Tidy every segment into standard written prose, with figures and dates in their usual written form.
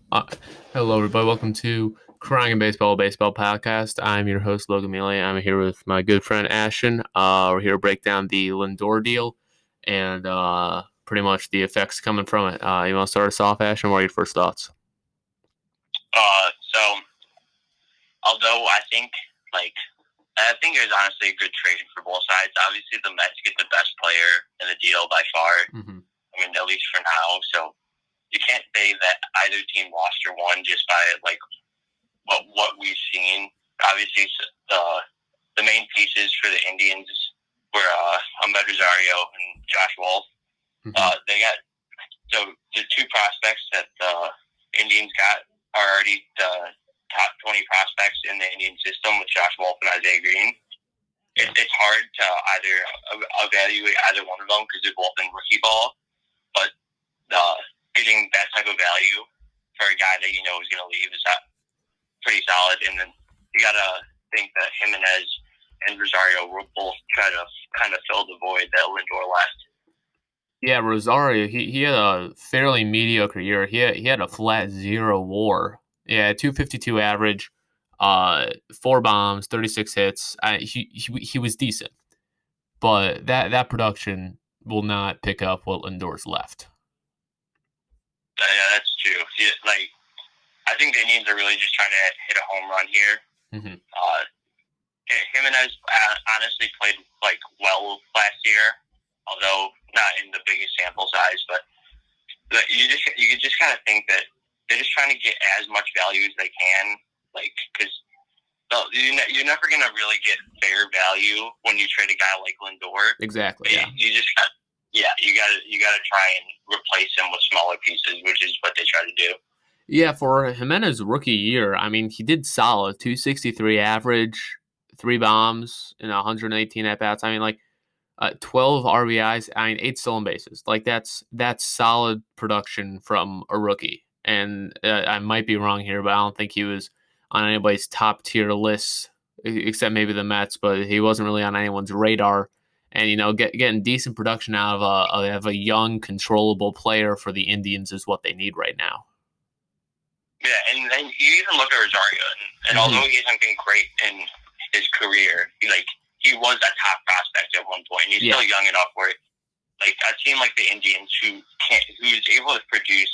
Uh, Hello, everybody. Welcome to Crying in Baseball, Baseball Podcast. I'm your host, Logan Mealy. I'm here with my good friend, Ashton. We're here to break down the Lindor deal and pretty much the effects coming from it. You want to start us off, Ashton? What are your first thoughts? So although like I think it was honestly a good trade for both sides. Obviously, the Mets get the best player in the deal by far. Mm-hmm. I mean, at least for now. So you can't say that either team lost or won just by like what we've seen. Obviously, the main pieces for the Indians were Ahmed Rosario and Josh Wolf. Mm-hmm. They got the two prospects that the Indians got are already the top 20 prospects in the Indian system with Josh Wolf and Isaiah Green. It's hard to either evaluate either one of them because they're both in rookie ball, but getting that type of value for a guy that you know is going to leave is pretty solid. And then you got to think that Jimenez and Rosario will both try to kind of fill the void that Lindor left. Yeah, Rosario, he had a fairly mediocre year. He had a flat 0 WAR. Yeah, 252 average, 4 bombs, 36 hits. He was decent, but that production will not pick up what Lindor's left. Yeah, that's true. I think the Indians are really just trying to hit a home run here. Mm-hmm. Jimenez honestly played well last year, although not in the biggest sample size. But you could just kind of think that they're just trying to get as much value as they can, because you're never gonna really get fair value when you trade a guy like Lindor. Exactly. Yeah. You gotta try and replace him with smaller pieces, which is what they try to do. Yeah, for Jimenez's rookie year, I mean, he did solid, 263 average, 3 bombs, and 118 at bats. I mean, 12 RBIs. I mean, 8 stolen bases. That's solid production from a rookie. And I might be wrong here, but I don't think he was on anybody's top tier list, except maybe the Mets. But he wasn't really on anyone's radar. And getting decent production out of a young, controllable player for the Indians is what they need right now. Yeah, and then you even look at Rosario, and although he hasn't been great in his career, he was a top prospect at one point, and he's still young enough where, a team like the Indians who's able to produce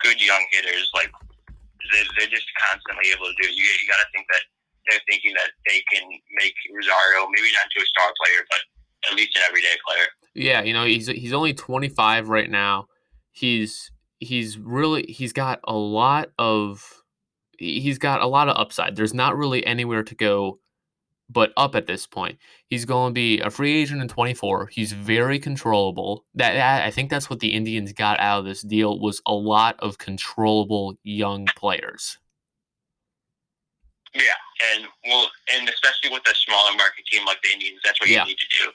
good young hitters, they're just constantly able to do. You got to think that they're thinking that they can make Rosario maybe not into a star player, but at least an everyday player. Yeah, he's only 25 right now. He's got a lot of upside. There's not really anywhere to go but up at this point. He's going to be a free agent in 24. He's very controllable. That I think that's what the Indians got out of this deal was a lot of controllable young players. Yeah, and especially with a smaller market team like the Indians, that's what you need to do.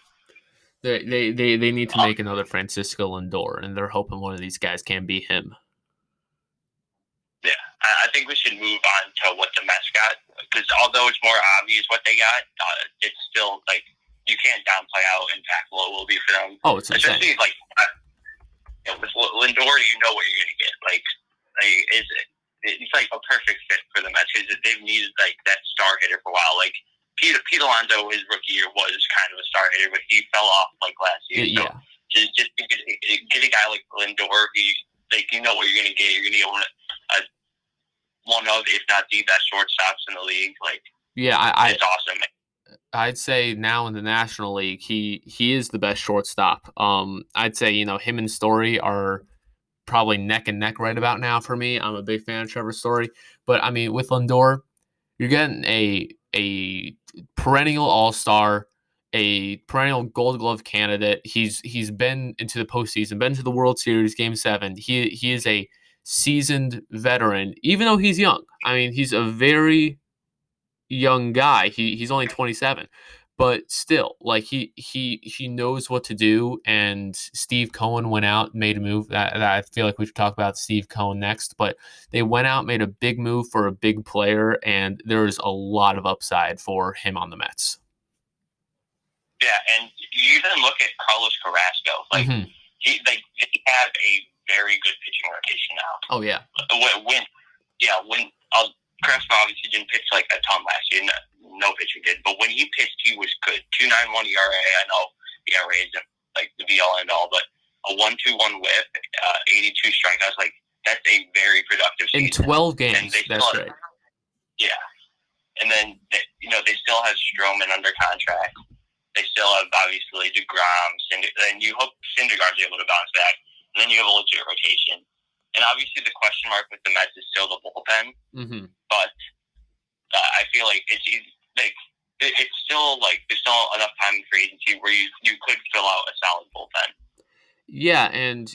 They need to make another Francisco Lindor, and they're hoping one of these guys can be him. Yeah, I think we should move on to what the Mets got, because although it's more obvious what they got, it's still you can't downplay how impactful it will be for them. Oh, it's insane. Especially with Lindor, you know what you're going to get. It's a perfect fit for the Mets because they've needed that star hitter for a while. Pete Alonso, his rookie year was kind of a star hitter, but he fell off last year. Yeah. So just get a guy like Lindor, you know what you're going to get. You're going to get one of, if not the best shortstops in the league. It's awesome. I'd say now in the National League, he is the best shortstop. I'd say him and Story are probably neck and neck right about now for me. I'm a big fan of Trevor Story, but I mean with Lindor, you're getting a perennial All-Star, a perennial Gold Glove candidate. He's been into the postseason, been to the World Series, Game 7. He is a seasoned veteran, even though he's young. I mean, he's a very young guy. He's only 27, but still, he knows what to do. And Steve Cohen went out, made a move that I feel like we should talk about Steve Cohen next. But they went out, made a big move for a big player, and there's a lot of upside for him on the Mets. Yeah, and you even look at Carlos Carrasco. They have a very good pitching rotation now. Oh yeah. When yeah, when Cresswell obviously didn't pitch like a ton last year. No pitcher did, but when he pitched, he was good. 2.91 ERA. I know the ERA isn't like the be all end all, but a 1.21 WHIP, 82 strikeouts. Like that's a very productive In season. 12 games. And they That's still right. Yeah, and then they still have Stroman under contract. They still have obviously DeGrom, and you hope Syndergaard's able to bounce back. And then you have a legit rotation. And obviously the question mark with the Mets is still the bullpen. Mm-hmm. But I feel like it's still like there's still enough time for agency where you could fill out a solid bullpen. Yeah, and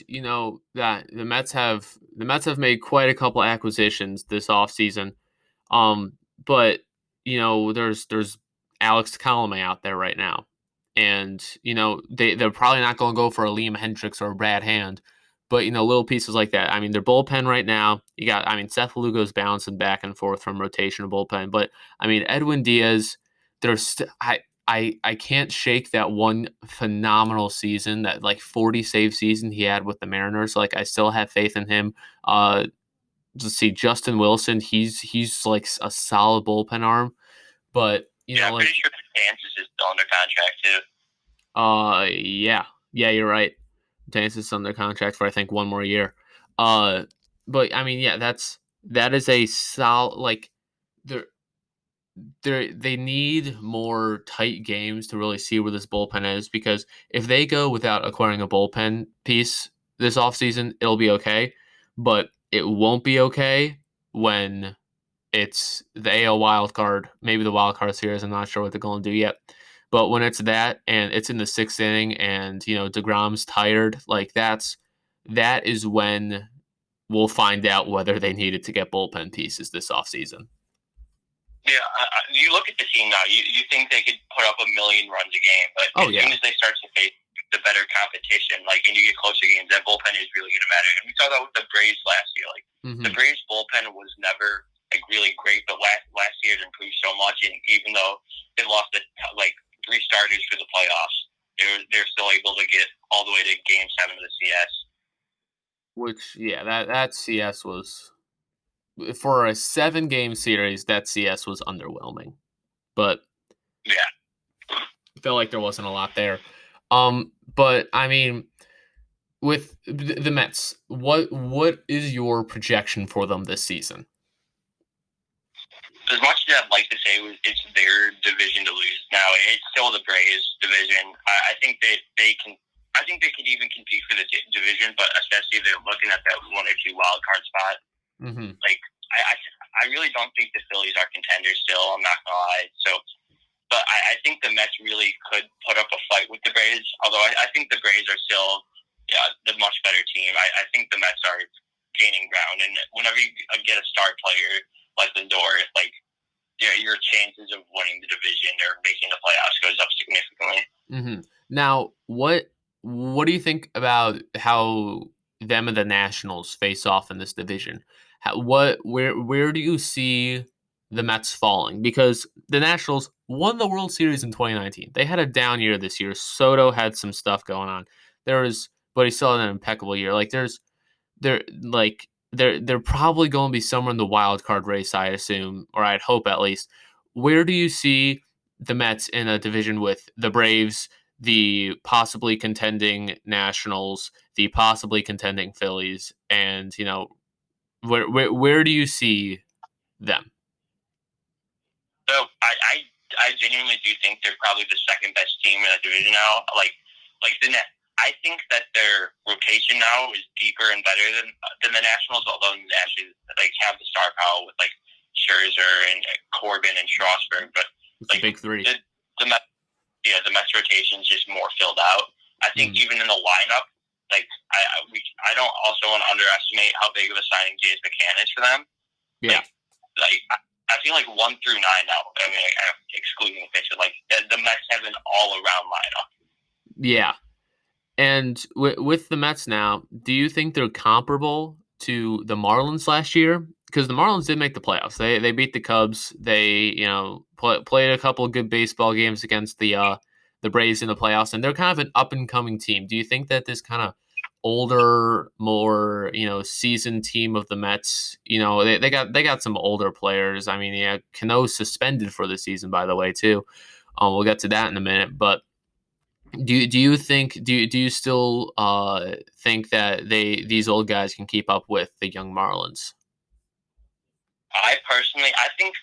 that the Mets have made quite a couple acquisitions this offseason. But there's Alex Colomé out there right now. And they're probably not going to go for a Liam Hendricks or a Brad Hand, but little pieces like that. I mean, their bullpen right now, you got Seth Lugo's bouncing back and forth from rotation to bullpen, but Edwin Diaz, I can't shake that one phenomenal season, that like 40 save season he had with the Mariners. Like I still have faith in him. Let's see, Justin Wilson, he's like a solid bullpen arm, but I'm pretty sure Dances is still under contract too. Yeah, you're right. Dances is under contract for I think one more year. But that is a solid, like they need more tight games to really see where this bullpen is, because if they go without acquiring a bullpen piece this offseason, it'll be okay, but it won't be okay when it's the AL wild card, maybe the wild card series. I'm not sure what they're going to do yet. But when it's that and it's in the sixth inning and, DeGrom's tired, like that is when we'll find out whether they needed to get bullpen pieces this offseason. Yeah, you look at the team now, you think they could put up 1 million runs a game, but as soon as they start to face the better competition, like, and you get closer games, that bullpen is really going to matter. And we saw that with the Braves last year. Like, the Braves bullpen was never like really great, but last year it improved so much, and even though they lost like 3 starters for the playoffs, they're still able to get all the way to Game 7 of the CS. Which, yeah, that CS was, for a 7-game series, that CS was underwhelming. But yeah, I felt like there wasn't a lot there. But with the Mets, what is your projection for them this season? As much as I'd like to say it's their division to lose, now it's still the Braves division. I think that they can. I think they could even compete for the division, but especially if they're looking at that 1 or 2 wild card spot. Mm-hmm. Like I really don't think the Phillies are contenders still. I'm not gonna lie. So, but I think the Mets really could put up a fight with the Braves. Although I think the Braves are still the much better team. I think the Mets are gaining ground, and whenever you get a star player like Lindor, like your chances of winning the division or making the playoffs goes up significantly. Mm-hmm. Now, what do you think about how them and the Nationals face off in this division? Where do you see the Mets falling? Because the Nationals won the World Series in 2019. They had a down year this year. Soto had some stuff going on. But he still had an impeccable year. Like they're probably going to be somewhere in the wild card race, I assume, or I'd hope at least. Where do you see the Mets in a division with the Braves, the possibly contending Nationals, the possibly contending Phillies, and where do you see them? So I genuinely do think they're probably the second best team in the division now. I think that their rotation now is deeper and better than the Nationals, although they actually have the star power with like Scherzer and Corbin and Strasburg. But the big three. The Mets rotation is just more filled out. I think even in the lineup, I don't also want to underestimate how big of a signing James McCann is for them. Yeah. I feel like 1 through 9 now. Excluding the pitcher, the Mets have an all-around lineup. Yeah. And with the Mets now, do you think they're comparable to the Marlins last year? Because the Marlins did make the playoffs. They beat the Cubs. They played a couple of good baseball games against the Braves in the playoffs, and they're kind of an up and coming team. Do you think that this kind of older, more seasoned team of the Mets. They got some older players. I mean, yeah, Cano's suspended for the season, by the way, too. We'll get to that in a minute, but do you still think that these old guys can keep up with the young Marlins? I think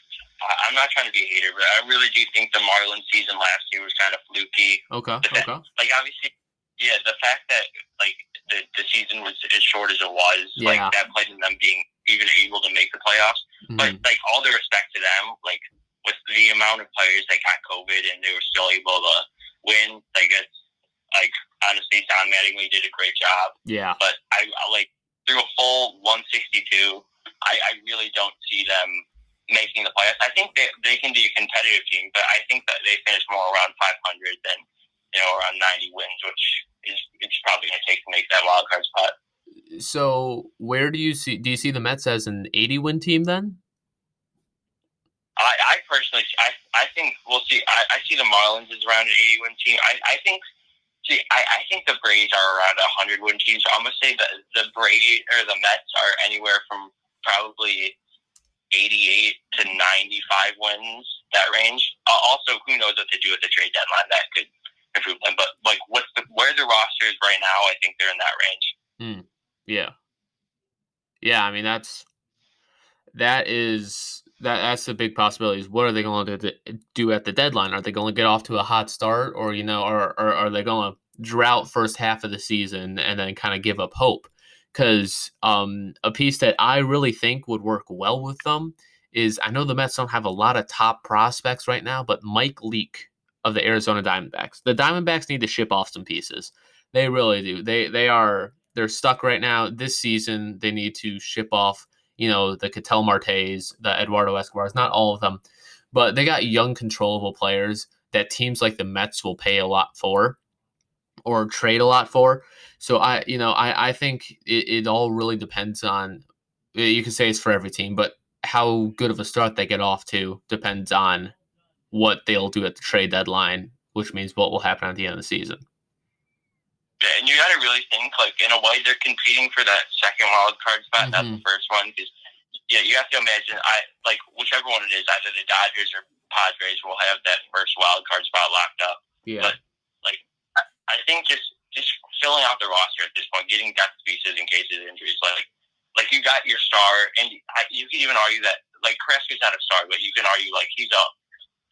I'm not trying to be a hater, but I really do think the Marlins season last year was kind of fluky. Okay. Like obviously, yeah, the fact that like the season was as short as it was, like that played in them being even able to make the playoffs. Mm-hmm. But like all the respect to them, like with the amount of players that got COVID and they were still able to win, like it's like honestly, Don Mattingly did a great job. Yeah. But I like through a full 162. I really don't see them making the playoffs. I think they can be a competitive team, but I think that they finish more around 500 than around 90 wins, which is it's probably going to take to make that wild card spot. So where do you see the Mets as an 80-win team then? I personally, I think we'll see. I see the Marlins as around an 80-win team. I think the Braves are around a 100-win team. So I'm gonna say that the Braves or the Mets are anywhere from probably 88 to 95 wins, that range. Also, who knows what to do at the trade deadline? That could improve them. But like, where the roster is right now, I think they're in that range. Yeah. I mean, that's the big possibility. Is what are they going to do at the deadline? Are they going to get off to a hot start, or or are they going to drought first half of the season and then kind of give up hope? Because a piece that I really think would work well with them is, I know the Mets don't have a lot of top prospects right now, but Mike Leake of the Arizona Diamondbacks. The Diamondbacks need to ship off some pieces. They really do. They're stuck right now. This season, they need to ship off, the Ketel Martes, the Eduardo Escobars, not all of them, but they got young, controllable players that teams like the Mets will pay a lot for or trade a lot for. So I think it all really depends on, you can say it's for every team, but how good of a start they get off to depends on what they'll do at the trade deadline, which means what will happen at the end of the season. Yeah, and you got to really think, like, in a way, they're competing for that second wild card spot, not the first one. Because, yeah, you have to imagine, whichever one it is, either the Dodgers or Padres will have that first wild card spot locked up. Yeah. But, like, I think just filling out the roster at this point, getting depth pieces in case of injuries, like you got your star, and you can even argue that, like, Carrasco's not a star, but you can argue, like, he's a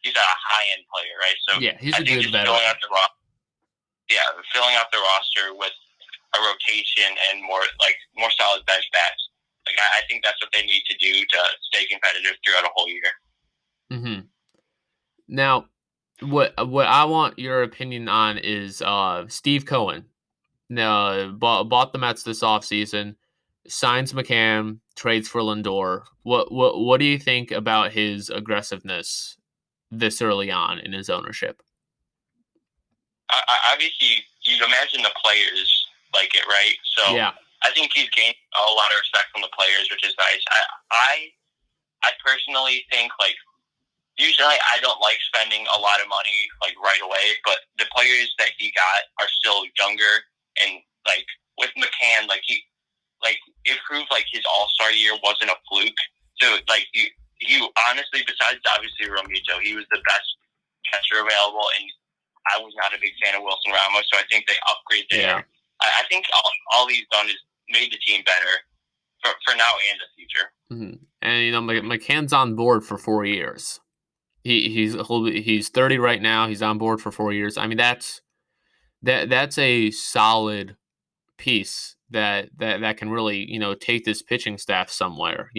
high-end player, right? So yeah, he's a good veteran. Filling out the roster with a rotation and more solid bench bats. Like I think that's what they need to do to stay competitive throughout a whole year. Mm-hmm. Now, what I want your opinion on is Steve Cohen. Now, bought the Mets this offseason, signs McCann, trades for Lindor. What do you think about his aggressiveness this early on in his ownership? Obviously, you'd imagine the players like it, right? So yeah. I think he's gained a lot of respect from the players, which is nice. I personally think, like, usually I don't like spending a lot of money, like, right away, but the players that he got are still younger, and, like, with McCann, it proved, like, his all-star year wasn't a fluke. So, like, he honestly, besides, obviously, Romito, he was the best catcher available, and I was not a big fan of Wilson Ramos, so I think they upgraded there. Yeah. I think all he's done is made the team better for now and the future. Mm-hmm. And McCann's on board for 4 years. He's 30 right now. He's on board for 4 years. I mean, that's a solid piece that can really take this pitching staff somewhere.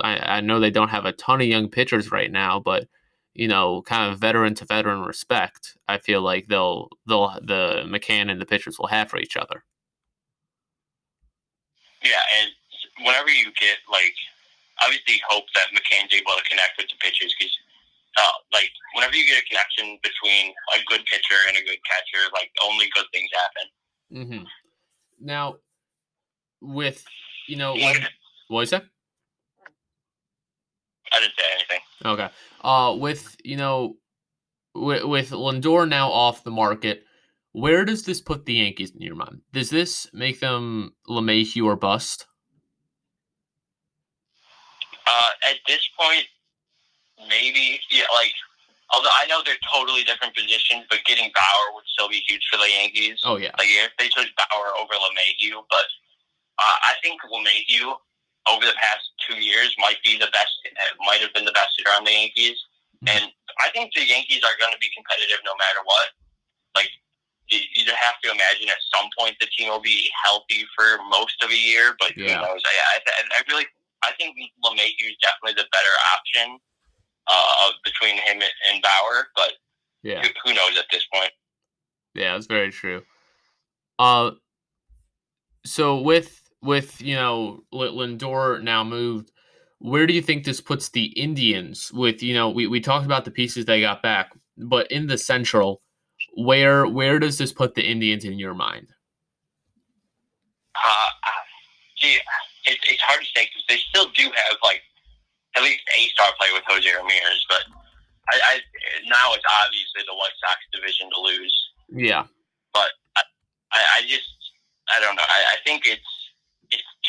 I know they don't have a ton of young pitchers right now, but kind of veteran to veteran respect, I feel like the McCann and the pitchers will have for each other. Yeah, and whenever you get, like, obviously hope that McCann's able to connect with the pitchers, because whenever you get a connection between a good pitcher and a good catcher, like, only good things happen. Mm-hmm. Now, with what is that? I didn't say anything. Okay. With Lindor now off the market, Where does this put the Yankees in your mind? Does this make them LeMahieu or bust? At this point, maybe. Yeah, like, although I know they're totally different positions, but getting Bauer would still be huge for the Yankees. Oh, yeah. Like, if they took Bauer over LeMahieu, but I think LeMahieu over the past 2 years might have been the best hitter on the Yankees. Mm-hmm. And I think the Yankees are going to be competitive no matter what. Like, you have to imagine at some point the team will be healthy for most of a year, but who knows? I think LeMahieu is definitely the better option between him and Bauer, but who knows at this point? Yeah, that's very true. So with Lindor now moved, where do you think this puts the Indians? With we talked about the pieces they got back, but in the Central, where does this put the Indians in your mind? It's hard to say because they still do have like at least a star player with Jose Ramirez, but now it's obviously the White Sox division to lose. Yeah, but I don't know. I think it's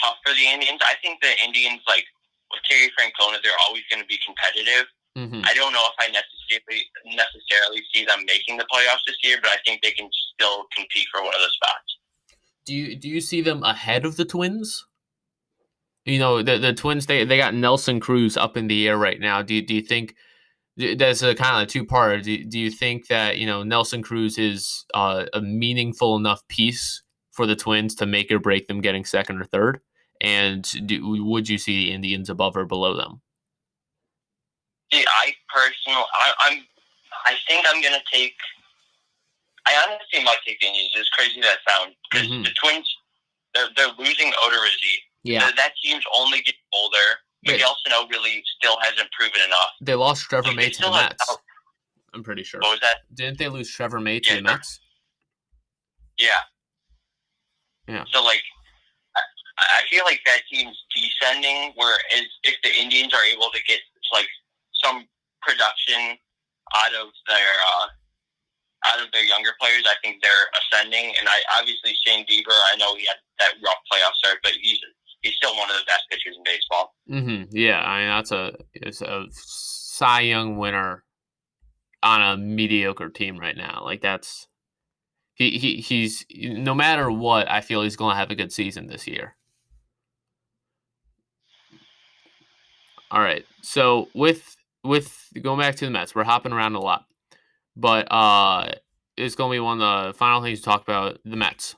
tough for the Indians. I think the Indians, like with Terry Francona, they're always going to be competitive. Mm-hmm. I don't know if I necessarily see them making the playoffs this year, but I think they can still compete for one of the spots. Do you see them ahead of the Twins? The Twins, they got Nelson Cruz up in the air right now. Do you think that's a kind of two-part? Do you think that Nelson Cruz is a meaningful enough piece for the Twins to make or break them getting second or third? And would you see the Indians above or below them? See, I think I'm gonna take. I honestly might take the Indians. As crazy as that sounds, because the Twins, they're losing Odorizzi. Yeah, that team's only getting older. Miguel Sano really still hasn't proven enough. They lost Trevor May to the Mets. I'm pretty sure. What was that? Didn't they lose Trevor May to the Mets? Yeah. Yeah. So, like, I feel like that team's descending, whereas if the Indians are able to get, like, some production out of their younger players, I think they're ascending. And obviously Shane Bieber, I know he had that rough playoff start, but he's still one of the best pitchers in baseball. Mm-hmm. Yeah, I mean it's a Cy Young winner on a mediocre team right now. Like that's he's no matter what, I feel he's going to have a good season this year. All right, so with going back to the Mets, we're hopping around a lot, but it's going to be one of the final things to talk about the Mets.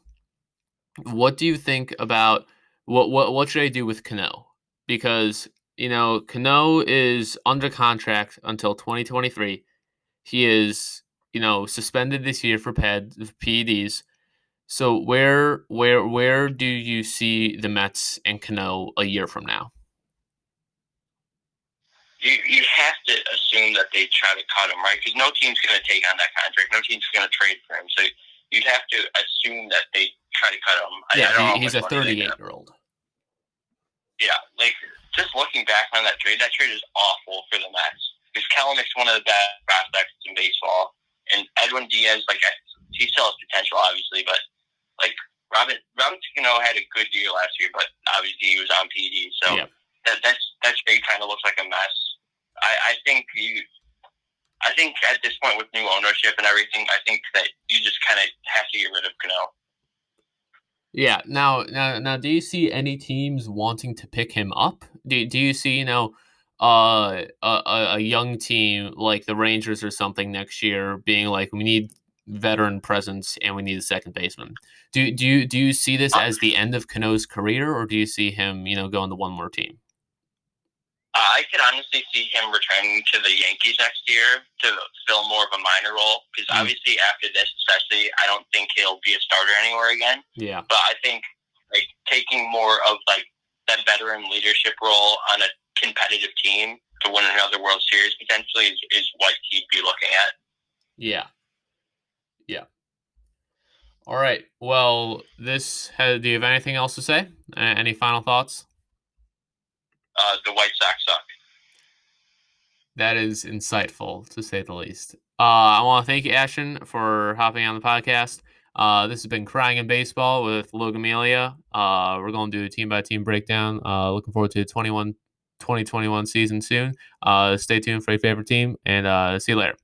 What do you think about what should I do with Cano? Because Cano is under contract until 2023. He is suspended this year for PEDs. So where do you see the Mets and Cano a year from now? You have to assume that they try to cut him, right? Because no team's going to take on that contract. No team's going to trade for him. So you'd have to assume that they try to cut him. Yeah, he's a 38-year-old. Yeah, like just looking back on that trade is awful for the Mets. Because Kelenich's one of the best prospects in baseball, and Edwin Diaz, like he still has potential, obviously, but like Robin Cano had a good year last year, but obviously he was on PD, so that trade kind of looks like a mess. I think at this point with new ownership and everything, I think that you just kind of have to get rid of Cano. Yeah. Now, do you see any teams wanting to pick him up? Do you see a young team like the Rangers or something next year being like, we need veteran presence and we need a second baseman? Do you see this as the end of Cano's career, or do you see him going to one more team? I could honestly see him returning to the Yankees next year to fill more of a minor role, because obviously after this, especially, I don't think he'll be a starter anywhere again. Yeah. But I think like taking more of like that veteran leadership role on a competitive team to win another World Series potentially is what he'd be looking at. Yeah. Yeah. All right. Well, do you have anything else to say? Any final thoughts? The White Sox suck. That is insightful, to say the least. I want to thank you, Ashton, for hopping on the podcast. This has been Crying in Baseball with Logan Melia. We're going to do a team by team breakdown. Looking forward to the 2021 season soon. Stay tuned for your favorite team, and see you later.